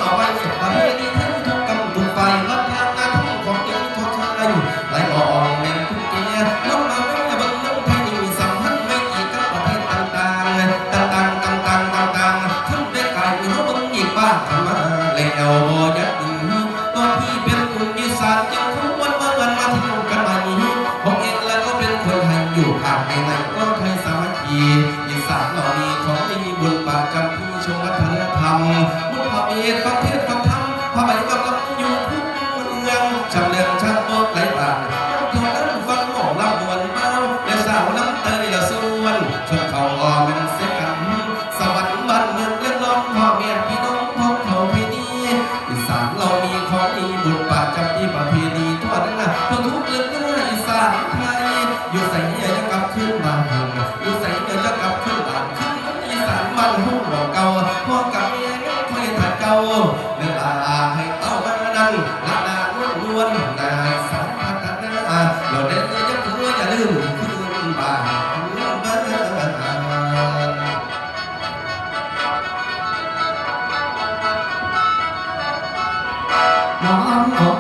เอาไว้ประเพณีทั้งทุกกำทุกไฟรับทางงานทั้งของเองทุกชายไหลออกแม่นทุกเกียร์ลงมาไม่บังน้ำไทยมีสัมพันธ์ไม่อีกกับประเทศต่างๆทั้งได้กายเขาบังอีกบ้านทำมาแล้วบ่ยัดดีตอนที่เป็นอีสานยังคงวันมาเที่ยวกันมานี้ผมเองแล้วก็เป็นคนไทยอยู่ภาคไหนก็ไทยสามัคคีอีสานเรามีของดีบุญบาจำที่ชมวัฒนธรรมมุขเอกฟังเทศฟังธรรมพระใบกำลังอยู่ทุกเมืองจำเรื่องช่างโต๊ะไหลบ่างเท่านั้นฟังหมอลำบวนเมาและสาวน้ำเตยละส่วนชนเขาอ่อมันเสียกันสวรรค์บ้านเมืองเรื่องล้อมพ่อแม่พี่น้องพ้องเขาพี่นี้อีสานเรามีของดีบุญบาจำที่ประเพณีทั่วนั้นทั่วทุกเรื่องอีสานไทยอยู่ใส่เนื้อจะกลับขึ้นมาอยู่ใส่เนื้อจะกลับขึ้นบ้านขึ้นอีสานมันหุ่นบอกเก่าพ่อกับแม่ค่อยถัดเก่าเวลาให้เต้ามานั่นนาล้วนนายสารพัดนาเราเดินจะเพื่ออย่าลืมขึ้นบ้านน้อง